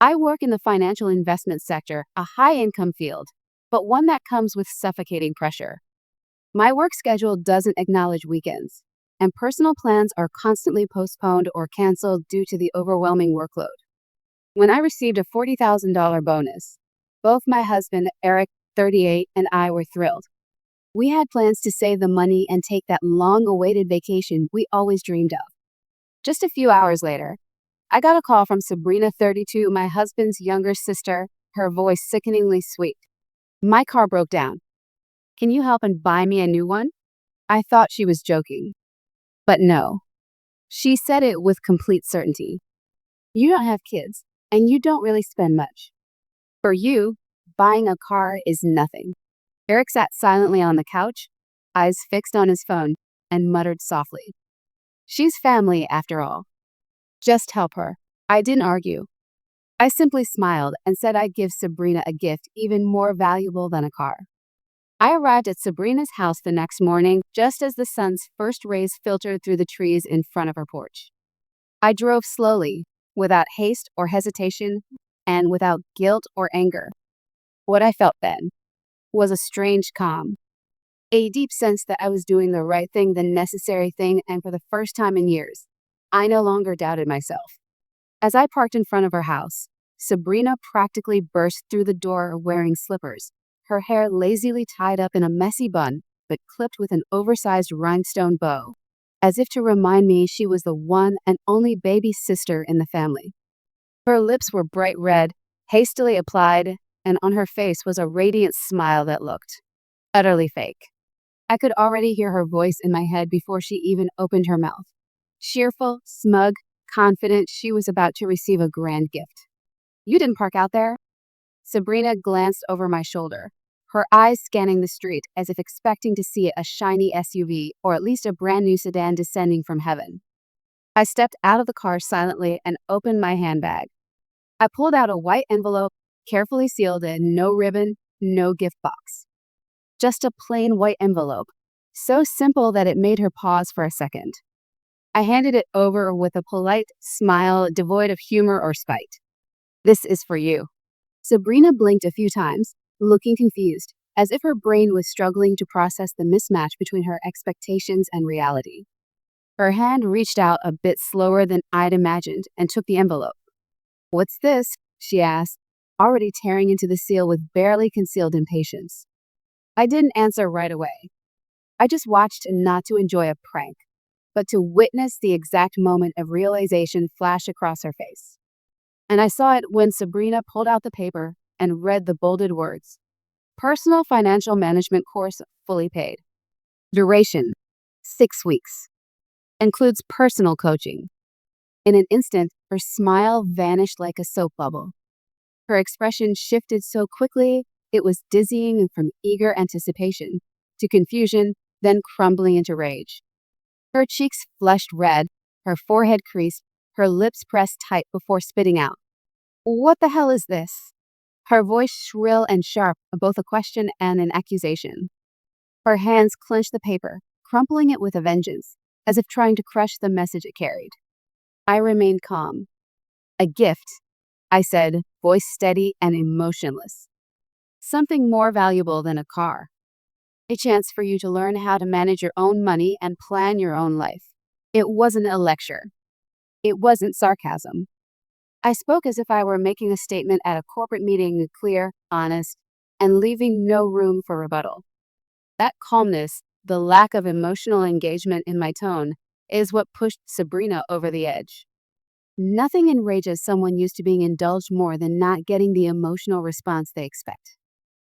I work in the financial investment sector, a high income field, but one that comes with suffocating pressure. My work schedule doesn't acknowledge weekends, and personal plans are constantly postponed or canceled due to the overwhelming workload. When I received a $40,000 bonus, both my husband, Eric, 38, and I were thrilled. We had plans to save the money and take that long awaited vacation we always dreamed of. Just a few hours later, I got a call from Sabrina, 32, my husband's younger sister, her voice sickeningly sweet. My car broke down. Can you help and buy me a new one? I thought she was joking. But no. She said it with complete certainty. You don't have kids, and you don't really spend much. For you, buying a car is nothing. Eric sat silently on the couch, eyes fixed on his phone, and muttered softly. She's family, after all. Just help her. I didn't argue. I simply smiled and said I'd give Sabrina a gift even more valuable than a car. I arrived at Sabrina's house the next morning just as the sun's first rays filtered through the trees in front of her porch. I drove slowly, without haste or hesitation, and without guilt or anger. What I felt then was a strange calm, a deep sense that I was doing the right thing, the necessary thing, and for the first time in years, I no longer doubted myself. As I parked in front of her house, Sabrina practically burst through the door wearing slippers, her hair lazily tied up in a messy bun, but clipped with an oversized rhinestone bow, as if to remind me she was the one and only baby sister in the family. Her lips were bright red, hastily applied, and on her face was a radiant smile that looked utterly fake. I could already hear her voice in my head before she even opened her mouth. Cheerful, smug, confident she was about to receive a grand gift. You didn't park out there? Sabrina glanced over my shoulder, her eyes scanning the street as if expecting to see a shiny SUV or at least a brand new sedan descending from heaven. I stepped out of the car silently and opened my handbag. I pulled out a white envelope, carefully sealed in, no ribbon, no gift box. Just a plain white envelope, so simple that it made her pause for a second. I handed it over with a polite smile devoid of humor or spite. This is for you. Sabrina blinked a few times, looking confused, as if her brain was struggling to process the mismatch between her expectations and reality. Her hand reached out a bit slower than I'd imagined and took the envelope. What's this? She asked, already tearing into the seal with barely concealed impatience. I didn't answer right away. I just watched not to enjoy a prank, but to witness the exact moment of realization flash across her face. And I saw it when Sabrina pulled out the paper and read the bolded words. Personal Financial Management Course fully paid. Duration, 6 weeks. Includes personal coaching. In an instant, her smile vanished like a soap bubble. Her expression shifted so quickly, it was dizzying from eager anticipation to confusion, then crumbling into rage. Her cheeks flushed red, her forehead creased, her lips pressed tight before spitting out. What the hell is this? Her voice shrill and sharp, both a question and an accusation. Her hands clenched the paper, crumpling it with a vengeance, as if trying to crush the message it carried. I remained calm. A gift, I said, voice steady and emotionless. Something more valuable than a car. A chance for you to learn how to manage your own money and plan your own life. It wasn't a lecture. It wasn't sarcasm. I spoke as if I were making a statement at a corporate meeting, clear, honest, and leaving no room for rebuttal. That calmness, the lack of emotional engagement in my tone, is what pushed Sabrina over the edge. Nothing enrages someone used to being indulged more than not getting the emotional response they expect.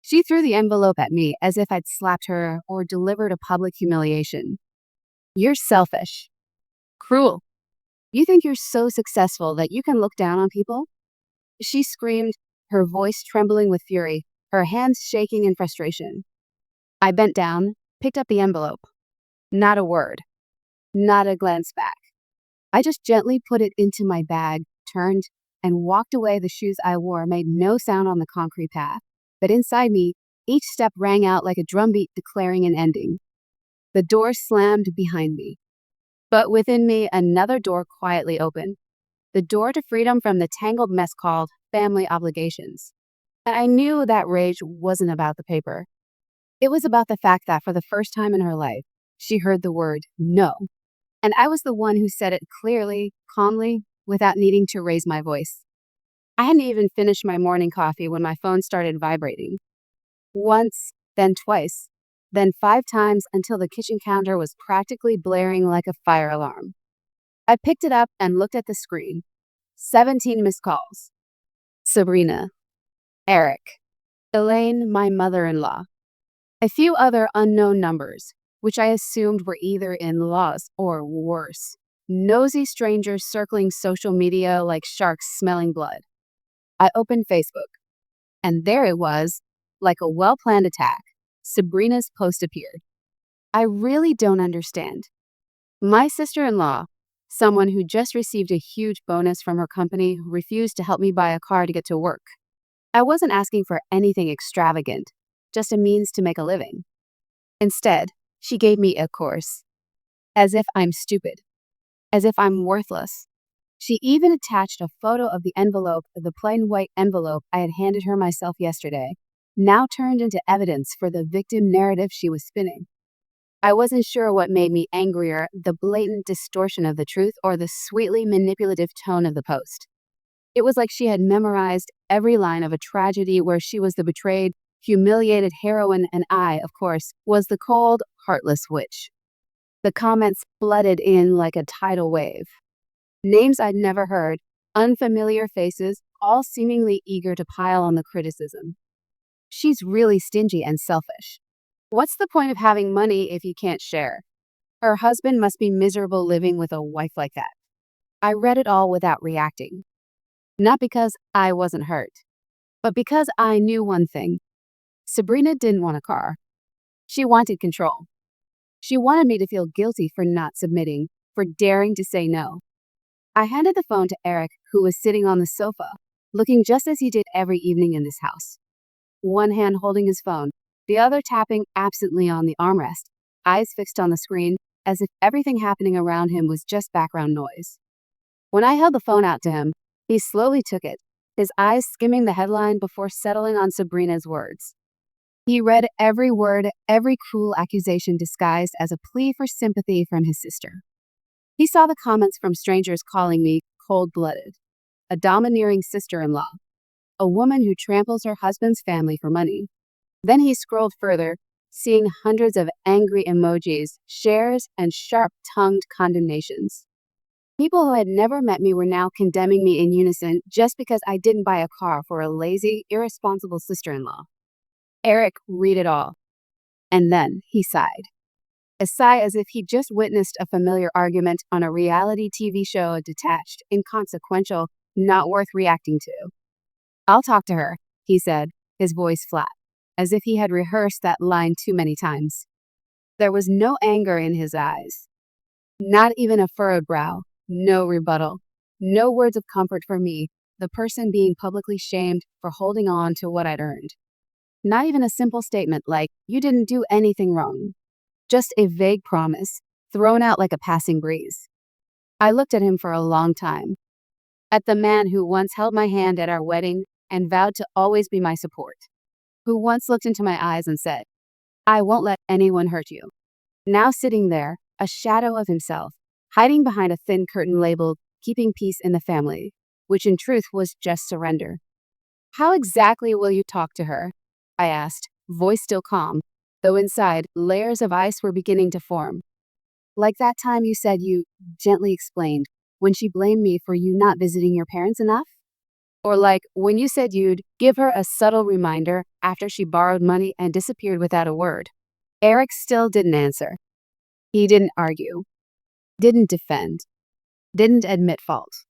She threw the envelope at me as if I'd slapped her or delivered a public humiliation. You're selfish. Cruel. You think you're so successful that you can look down on people? She screamed, her voice trembling with fury, her hands shaking in frustration. I bent down, picked up the envelope. Not a word. Not a glance back. I just gently put it into my bag, turned, and walked away. The shoes I wore made no sound on the concrete path, but inside me, each step rang out like a drumbeat declaring an ending. The door slammed behind me. But within me, another door quietly opened. The door to freedom from the tangled mess called family obligations. And I knew that rage wasn't about the paper. It was about the fact that for the first time in her life, she heard the word no. And I was the one who said it clearly, calmly, without needing to raise my voice. I hadn't even finished my morning coffee when my phone started vibrating. Once, then twice, then 5 times until the kitchen counter was practically blaring like a fire alarm. I picked it up and looked at the screen. 17 missed calls. Sabrina, Eric, Elaine, my mother-in-law, a few other unknown numbers, which I assumed were either in-laws or worse. Nosy strangers circling social media like sharks smelling blood. I opened Facebook, and there it was, like a well-planned attack. Sabrina's post appeared. I really don't understand. My sister-in-law, someone who just received a huge bonus from her company, refused to help me buy a car to get to work. I wasn't asking for anything extravagant, just a means to make a living. Instead, she gave me a course, as if I'm stupid, as if I'm worthless. She even attached a photo of the plain white envelope I had handed her myself yesterday, now turned into evidence for the victim narrative she was spinning. I wasn't sure what made me angrier, the blatant distortion of the truth or the sweetly manipulative tone of the post. It was like she had memorized every line of a tragedy where she was the betrayed, humiliated heroine and I, of course, was the cold, heartless witch. The comments flooded in like a tidal wave. Names I'd never heard, unfamiliar faces, all seemingly eager to pile on the criticism. She's really stingy and selfish. What's the point of having money if you can't share? Her husband must be miserable living with a wife like that. I read it all without reacting. Not because I wasn't hurt, but because I knew one thing. Sabrina didn't want a car. She wanted control. She wanted me to feel guilty for not submitting, for daring to say no. I handed the phone to Eric, who was sitting on the sofa, looking just as he did every evening in this house. One hand holding his phone, the other tapping absently on the armrest, eyes fixed on the screen, as if everything happening around him was just background noise. When I held the phone out to him, he slowly took it, his eyes skimming the headline before settling on Sabrina's words. He read every word, every cruel accusation disguised as a plea for sympathy from his sister. He saw the comments from strangers calling me cold-blooded, a domineering sister-in-law, a woman who tramples her husband's family for money. Then he scrolled further, seeing hundreds of angry emojis, shares, and sharp-tongued condemnations. People who had never met me were now condemning me in unison just because I didn't buy a car for a lazy, irresponsible sister-in-law. Eric read it all, and then he sighed. A sigh as if he just witnessed a familiar argument on a reality TV show, detached, inconsequential, not worth reacting to. I'll talk to her, he said, his voice flat, as if he had rehearsed that line too many times. There was no anger in his eyes, not even a furrowed brow, no rebuttal, no words of comfort for me, the person being publicly shamed for holding on to what I'd earned. Not even a simple statement like, "You didn't do anything wrong." Just a vague promise, thrown out like a passing breeze. I looked at him for a long time, at the man who once held my hand at our wedding and vowed to always be my support, who once looked into my eyes and said, "I won't let anyone hurt you." Now sitting there, a shadow of himself, hiding behind a thin curtain labeled, "Keeping Peace in the Family," which in truth was just surrender. "How exactly will you talk to her?" I asked, voice still calm, though inside, layers of ice were beginning to form. "Like that time you said you gently explained, when she blamed me for you not visiting your parents enough? Or like when you said you'd give her a subtle reminder after she borrowed money and disappeared without a word?" Eric still didn't answer. He didn't argue, didn't defend, didn't admit fault.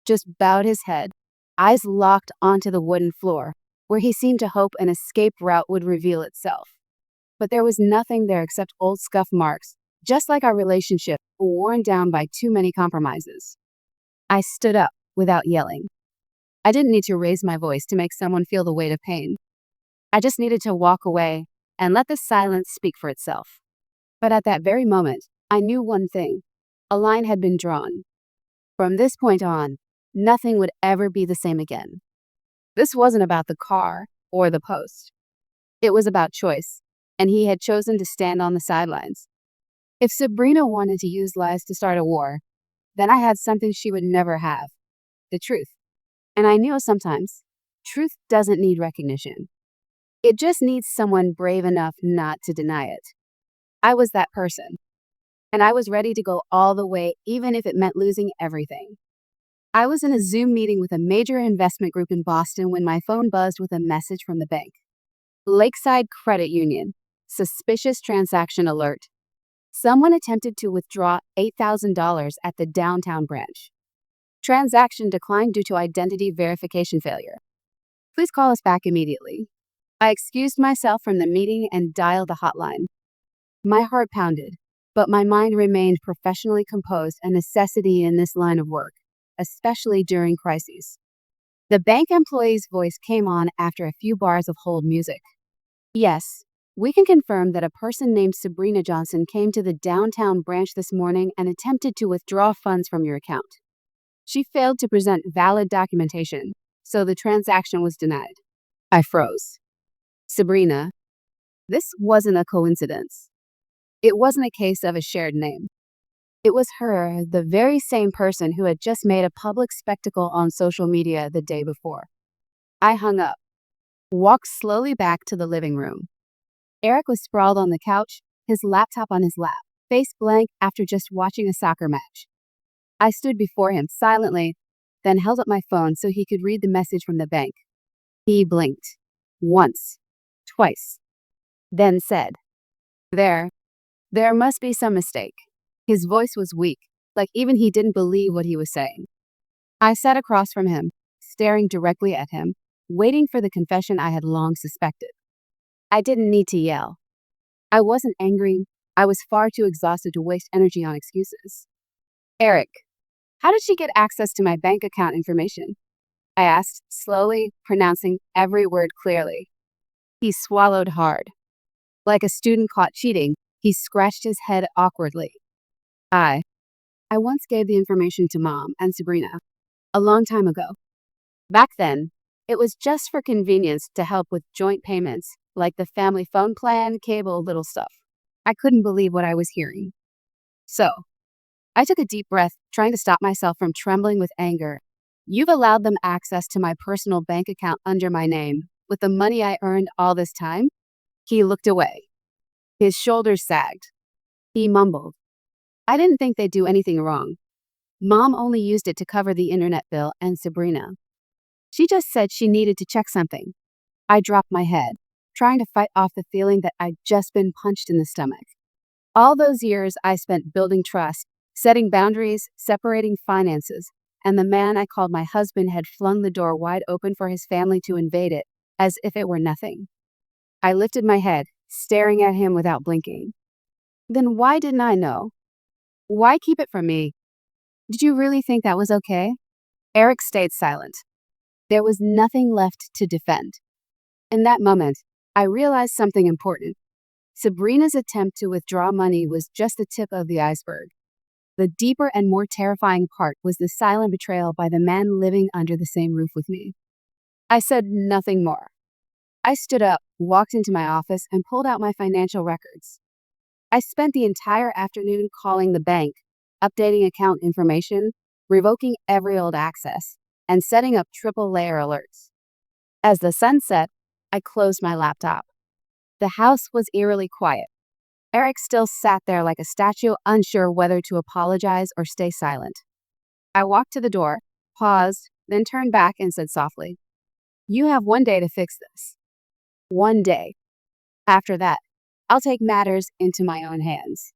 Just bowed his head, eyes locked onto the wooden floor, where he seemed to hope an escape route would reveal itself. But there was nothing there except old scuff marks, just like our relationship, worn down by too many compromises. I stood up without yelling. I didn't need to raise my voice to make someone feel the weight of pain. I just needed to walk away and let the silence speak for itself. But at that very moment, I knew one thing. A line had been drawn. From this point on, nothing would ever be the same again. This wasn't about the car or the post. It was about choice, and he had chosen to stand on the sidelines. If Sabrina wanted to use lies to start a war, then I had something she would never have: the truth. And I knew sometimes truth doesn't need recognition. It just needs someone brave enough not to deny it. I was that person, and I was ready to go all the way, even if it meant losing everything. I was in a Zoom meeting with a major investment group in Boston when my phone buzzed with a message from the bank. Lakeside Credit Union. Suspicious transaction alert. Someone attempted to withdraw $8,000 at the downtown branch. Transaction declined due to identity verification failure. Please call us back immediately. I excused myself from the meeting and dialed the hotline. My heart pounded, but my mind remained professionally composed, a necessity in this line of work, especially during crises. The bank employee's voice came on after a few bars of hold music. Yes, we can confirm that a person named Sabrina Johnson came to the downtown branch this morning and attempted to withdraw funds from your account. She failed to present valid documentation, so the transaction was denied. I froze. Sabrina, this wasn't a coincidence. It wasn't a case of a shared name. It was her, the very same person who had just made a public spectacle on social media the day before. I hung up, walked slowly back to the living room. Eric was sprawled on the couch, his laptop on his lap, face blank after just watching a soccer match. I stood before him silently, then held up my phone so he could read the message from the bank. He blinked. Once. Twice. Then said, There must be some mistake. His voice was weak, like even he didn't believe what he was saying. I sat across from him, staring directly at him, waiting for the confession I had long suspected. I didn't need to yell. I wasn't angry. I was far too exhausted to waste energy on excuses. Eric, how did she get access to my bank account information? I asked, slowly, pronouncing every word clearly. He swallowed hard. Like a student caught cheating, he scratched his head awkwardly. I once gave the information to Mom and Sabrina, a long time ago. Back then, it was just for convenience to help with joint payments, like the family phone plan, cable, little stuff. I couldn't believe what I was hearing. So, I took a deep breath, trying to stop myself from trembling with anger. You've allowed them access to my personal bank account under my name, with the money I earned all this time? He looked away. His shoulders sagged. He mumbled, I didn't think they'd do anything wrong. Mom only used it to cover the internet bill and Sabrina. She just said she needed to check something. I dropped my head, trying to fight off the feeling that I'd just been punched in the stomach. All those years I spent building trust, setting boundaries, separating finances, and the man I called my husband had flung the door wide open for his family to invade it, as if it were nothing. I lifted my head, staring at him without blinking. Then why didn't I know? Why keep it from me? Did you really think that was okay? Eric stayed silent. There was nothing left to defend. In that moment, I realized something important. Sabrina's attempt to withdraw money was just the tip of the iceberg. The deeper and more terrifying part was the silent betrayal by the man living under the same roof with me. I said nothing more. I stood up, walked into my office, and pulled out my financial records. I spent the entire afternoon calling the bank, updating account information, revoking every old access, and setting up triple-layer alerts. As the sun set, I closed my laptop. The house was eerily quiet. Eric still sat there like a statue, unsure whether to apologize or stay silent. I walked to the door, paused, then turned back and said softly, You have one day to fix this. One day. After that, I'll take matters into my own hands.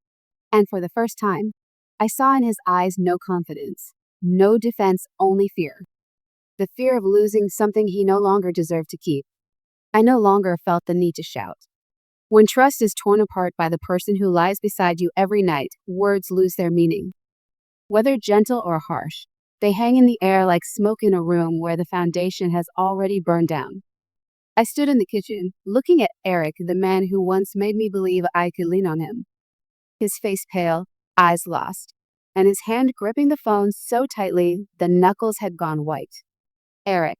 And for the first time, I saw in his eyes no confidence, no defense, only fear. The fear of losing something he no longer deserved to keep. I no longer felt the need to shout. When trust is torn apart by the person who lies beside you every night, words lose their meaning. Whether gentle or harsh, they hang in the air like smoke in a room where the foundation has already burned down. I stood in the kitchen, looking at Eric, the man who once made me believe I could lean on him. His face pale, eyes lost, and his hand gripping the phone so tightly the knuckles had gone white. Eric,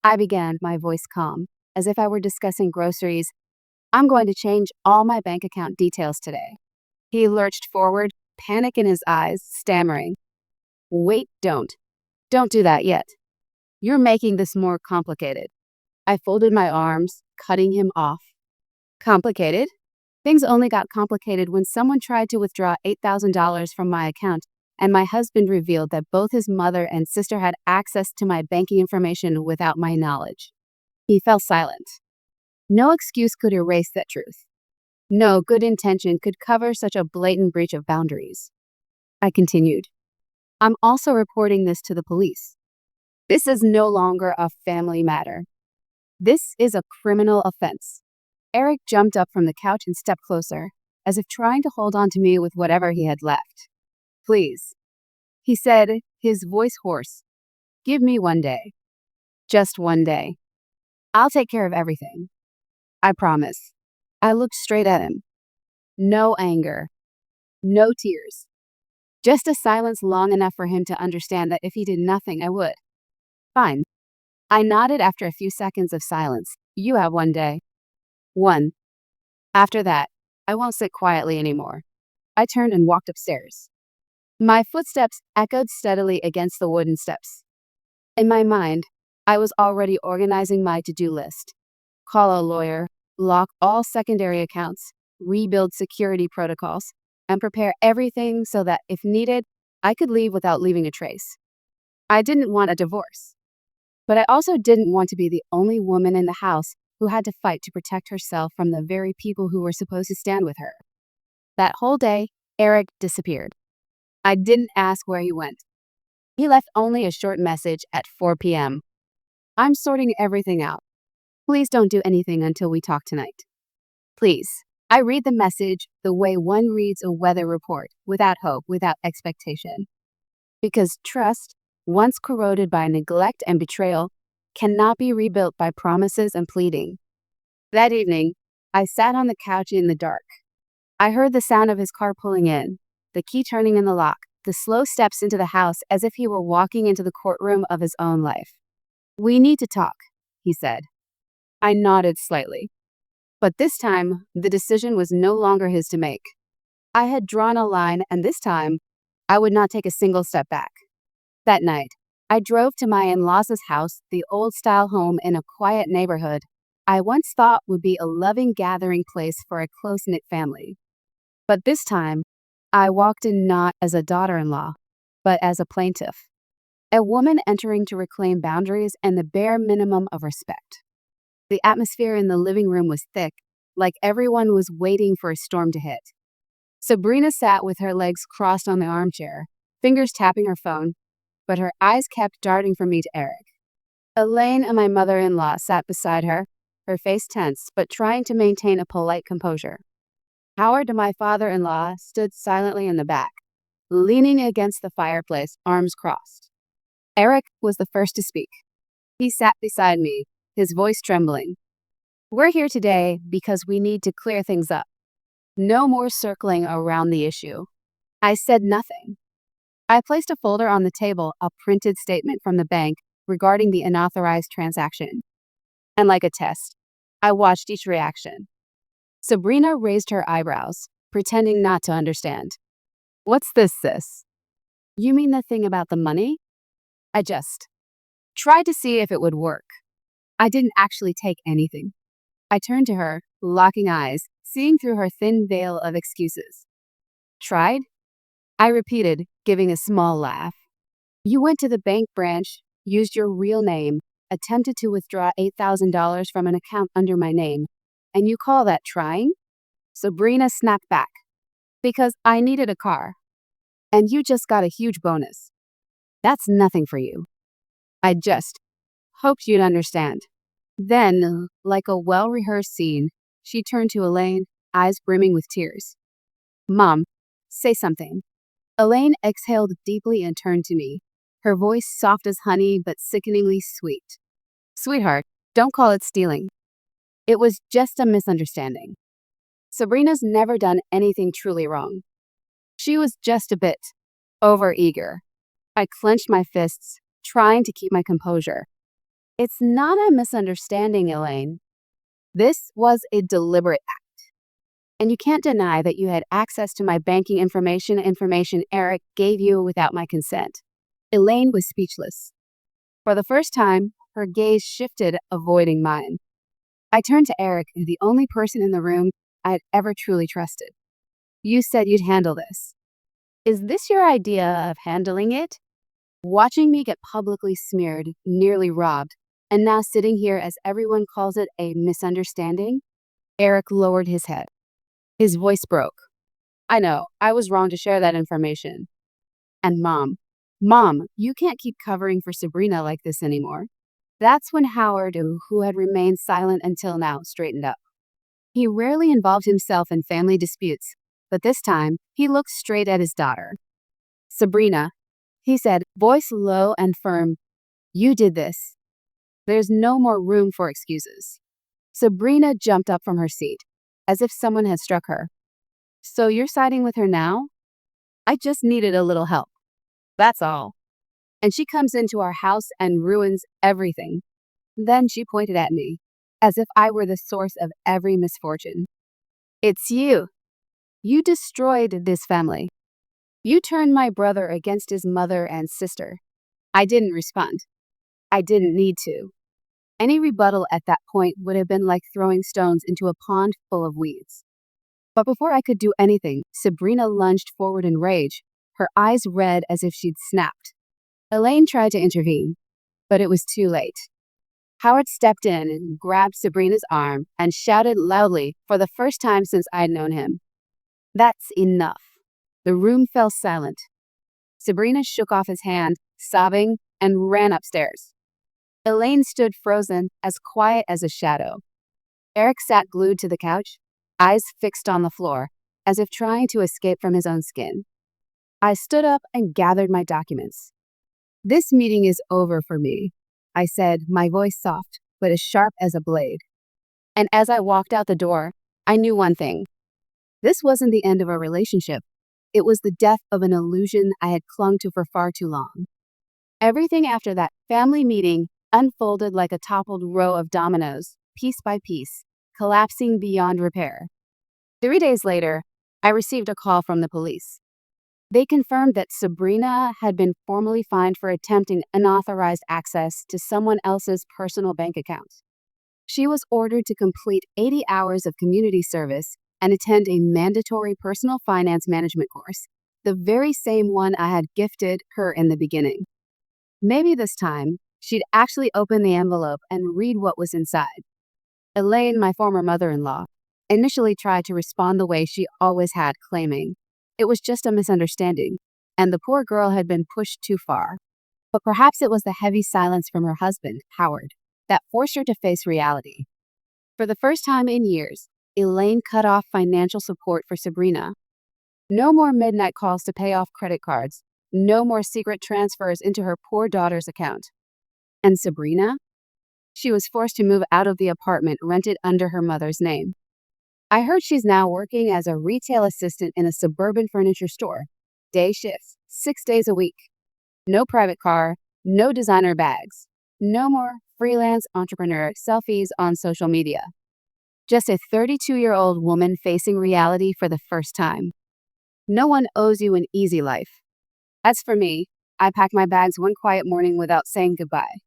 I began, my voice calm, as if I were discussing groceries. I'm going to change all my bank account details today. He lurched forward, panic in his eyes, stammering, Wait, don't. Don't do that yet. You're making this more complicated. I folded my arms, cutting him off. Complicated? Things only got complicated when someone tried to withdraw $8,000 from my account, and my husband revealed that both his mother and sister had access to my banking information without my knowledge. He fell silent. No excuse could erase that truth. No good intention could cover such a blatant breach of boundaries. I continued. I'm also reporting this to the police. This is no longer a family matter. This is a criminal offense. Eric jumped up from the couch and stepped closer, as if trying to hold on to me with whatever he had left. Please, he said, his voice hoarse. Give me one day. Just one day. I'll take care of everything. I promise. I looked straight at him. No anger. No tears. Just a silence long enough for him to understand that if he did nothing, I would. Fine. I nodded after a few seconds of silence. You have one day. One. After that, I won't sit quietly anymore. I turned and walked upstairs. My footsteps echoed steadily against the wooden steps. In my mind, I was already organizing my to-do list. Call a lawyer, lock all secondary accounts, rebuild security protocols, and prepare everything so that, if needed, I could leave without leaving a trace. I didn't want a divorce, but I also didn't want to be the only woman in the house who had to fight to protect herself from the very people who were supposed to stand with her. That whole day, Eric disappeared. I didn't ask where he went. He left only a short message at 4 p.m. I'm sorting everything out. Please don't do anything until we talk tonight. Please. I read the message the way one reads a weather report, without hope, without expectation. Because trust, once corroded by neglect and betrayal, cannot be rebuilt by promises and pleading. That evening, I sat on the couch in the dark. I heard the sound of his car pulling in, the key turning in the lock, the slow steps into the house as if he were walking into the courtroom of his own life. We need to talk, he said. I nodded slightly. But this time, the decision was no longer his to make. I had drawn a line, and this time, I would not take a single step back. That night, I drove to my in-laws' house, the old-style home in a quiet neighborhood I once thought would be a loving gathering place for a close-knit family. But this time, I walked in not as a daughter-in-law, but as a plaintiff. A woman entering to reclaim boundaries and the bare minimum of respect. The atmosphere in the living room was thick, like everyone was waiting for a storm to hit. Sabrina sat with her legs crossed on the armchair, fingers tapping her phone, but her eyes kept darting from me to Eric. Elaine and my mother-in-law sat beside her, her face tense, but trying to maintain a polite composure. Howard and my father-in-law stood silently in the back, leaning against the fireplace, arms crossed. Eric was the first to speak. He sat beside me, his voice trembling. We're here today because we need to clear things up. No more circling around the issue. I said nothing. I placed a folder on the table, a printed statement from the bank regarding the unauthorized transaction. And like a test, I watched each reaction. Sabrina raised her eyebrows, pretending not to understand. What's this, sis? You mean the thing about the money? I just tried to see if it would work. I didn't actually take anything. I turned to her, locking eyes, seeing through her thin veil of excuses. Tried? I repeated, giving a small laugh. You went to the bank branch, used your real name, attempted to withdraw $8,000 from an account under my name, and you call that trying? Sabrina snapped back. Because I needed a car. And you just got a huge bonus. That's nothing for you. I just hoped you'd understand. Then, like a well-rehearsed scene, she turned to Elaine, eyes brimming with tears. Mom, say something. Elaine exhaled deeply and turned to me, her voice soft as honey but sickeningly sweet. Sweetheart, don't call it stealing. It was just a misunderstanding. Sabrina's never done anything truly wrong. She was just a bit overeager. I clenched my fists, trying to keep my composure. It's not a misunderstanding, Elaine. This was a deliberate act. And you can't deny that you had access to my banking information Eric gave you without my consent. Elaine was speechless. For the first time, her gaze shifted, avoiding mine. I turned to Eric, the only person in the room I had ever truly trusted. You said you'd handle this. Is this your idea of handling it? Watching me get publicly smeared, nearly robbed, and now sitting here as everyone calls it a misunderstanding? Eric lowered his head. His voice broke. I know, I was wrong to share that information. And Mom, you can't keep covering for Sabrina like this anymore. That's when Howard, who had remained silent until now, straightened up. He rarely involved himself in family disputes, but this time he looked straight at his daughter. Sabrina, he said, voice low and firm, you did this. There's no more room for excuses. Sabrina jumped up from her seat, as if someone had struck her. So you're siding with her now? I just needed a little help. That's all. And she comes into our house and ruins everything. Then she pointed at me, as if I were the source of every misfortune. It's you. You destroyed this family. You turned my brother against his mother and sister. I didn't respond. I didn't need to. Any rebuttal at that point would have been like throwing stones into a pond full of weeds. But before I could do anything, Sabrina lunged forward in rage, her eyes red as if she'd snapped. Elaine tried to intervene, but it was too late. Howard stepped in and grabbed Sabrina's arm and shouted loudly for the first time since I'd known him. That's enough. The room fell silent. Sabrina shook off his hand, sobbing, and ran upstairs. Elaine stood frozen, as quiet as a shadow. Eric sat glued to the couch, eyes fixed on the floor, as if trying to escape from his own skin. I stood up and gathered my documents. This meeting is over for me, I said, my voice soft, but as sharp as a blade. And as I walked out the door, I knew one thing. This wasn't the end of a relationship. It was the death of an illusion I had clung to for far too long. Everything after that family meeting unfolded like a toppled row of dominoes, piece by piece, collapsing beyond repair. 3 days later, I received a call from the police. They confirmed that Sabrina had been formally fined for attempting unauthorized access to someone else's personal bank account. She was ordered to complete 80 hours of community service and attend a mandatory personal finance management course, the very same one I had gifted her in the beginning. Maybe this time, she'd actually open the envelope and read what was inside. Elaine, my former mother-in-law, initially tried to respond the way she always had, claiming it was just a misunderstanding, and the poor girl had been pushed too far. But perhaps it was the heavy silence from her husband, Howard, that forced her to face reality. For the first time in years, Elaine cut off financial support for Sabrina. No more midnight calls to pay off credit cards. No more secret transfers into her poor daughter's account. And Sabrina? She was forced to move out of the apartment rented under her mother's name. I heard she's now working as a retail assistant in a suburban furniture store. Day shifts, 6 days a week. No private car, no designer bags. No more freelance entrepreneur selfies on social media. Just a 32-year-old woman facing reality for the first time. No one owes you an easy life. As for me, I packed my bags one quiet morning without saying goodbye.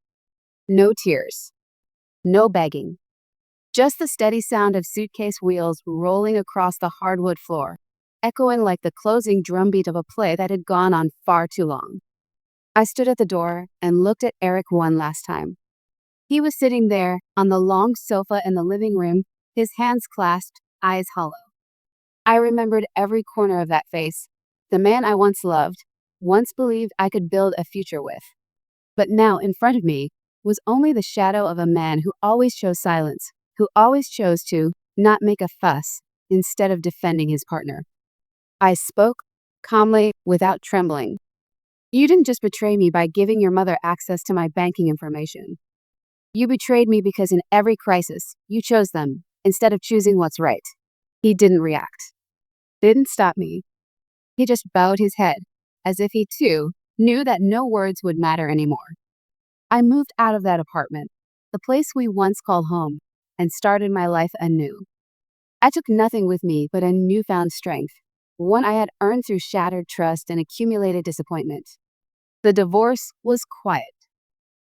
No tears. No begging. Just the steady sound of suitcase wheels rolling across the hardwood floor, echoing like the closing drumbeat of a play that had gone on far too long. I stood at the door and looked at Eric one last time. He was sitting there on the long sofa in the living room, his hands clasped, eyes hollow. I remembered every corner of that face, the man I once loved, once believed I could build a future with. But now in front of me was only the shadow of a man who always chose silence, who always chose to not make a fuss instead of defending his partner. I spoke calmly, without trembling. You didn't just betray me by giving your mother access to my banking information. You betrayed me because in every crisis, you chose them instead of choosing what's right. He didn't react. Didn't stop me. He just bowed his head, as if he too knew that no words would matter anymore. I moved out of that apartment, the place we once called home, and started my life anew. I took nothing with me but a newfound strength, one I had earned through shattered trust and accumulated disappointment. The divorce was quiet.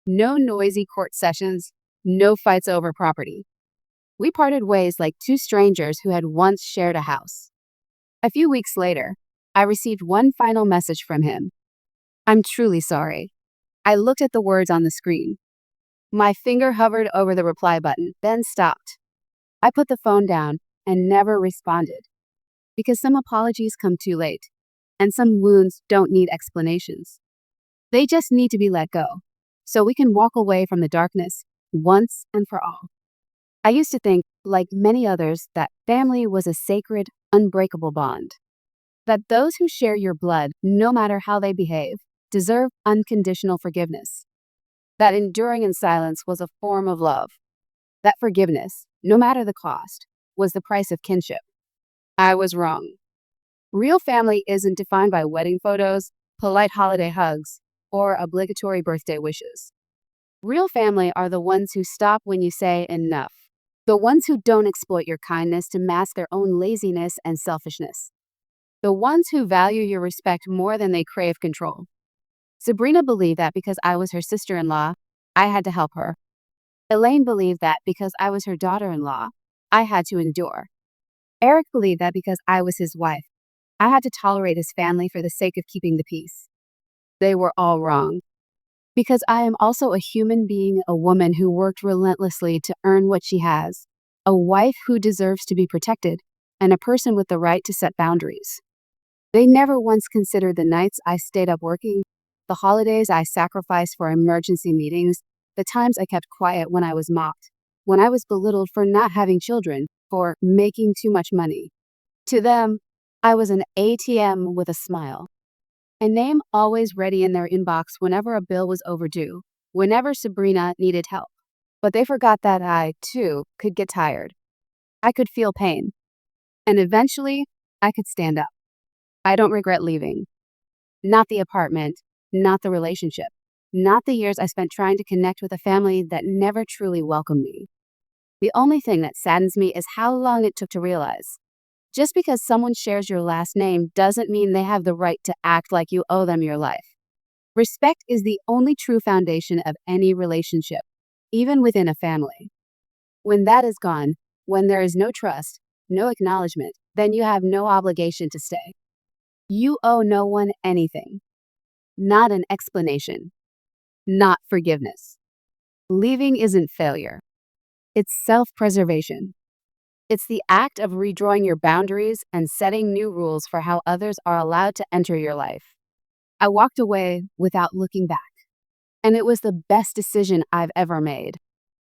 No noisy court sessions, no fights over property. We parted ways like two strangers who had once shared a house. A few weeks later, I received one final message from him. "I'm truly sorry." I looked at the words on the screen. My finger hovered over the reply button, then stopped. I put the phone down and never responded, because some apologies come too late, and some wounds don't need explanations. They just need to be let go, so we can walk away from the darkness once and for all. I used to think, like many others, that family was a sacred, unbreakable bond. That those who share your blood, no matter how they behave, deserve unconditional forgiveness. That enduring in silence was a form of love. That forgiveness, no matter the cost, was the price of kinship. I was wrong. Real family isn't defined by wedding photos, polite holiday hugs, or obligatory birthday wishes. Real family are the ones who stop when you say enough. The ones who don't exploit your kindness to mask their own laziness and selfishness. The ones who value your respect more than they crave control. Sabrina believed that because I was her sister-in-law, I had to help her. Elaine believed that because I was her daughter-in-law, I had to endure. Eric believed that because I was his wife, I had to tolerate his family for the sake of keeping the peace. They were all wrong. Because I am also a human being, a woman who worked relentlessly to earn what she has, a wife who deserves to be protected, and a person with the right to set boundaries. They never once considered the nights I stayed up working, the holidays I sacrificed for emergency meetings, the times I kept quiet when I was mocked, when I was belittled for not having children, for making too much money. To them, I was an ATM with a smile. A name always ready in their inbox whenever a bill was overdue, whenever Sabrina needed help. But they forgot that I, too, could get tired. I could feel pain. And eventually, I could stand up. I don't regret leaving. Not the apartment, not the relationship, not the years I spent trying to connect with a family that never truly welcomed me. The only thing that saddens me is how long it took to realize. Just because someone shares your last name doesn't mean they have the right to act like you owe them your life. Respect is the only true foundation of any relationship, even within a family. When that is gone, when there is no trust, no acknowledgement, then you have no obligation to stay. You owe no one anything. Not an explanation. Not forgiveness. Leaving isn't failure. It's self-preservation. It's the act of redrawing your boundaries and setting new rules for how others are allowed to enter your life. I walked away without looking back, and it was the best decision I've ever made.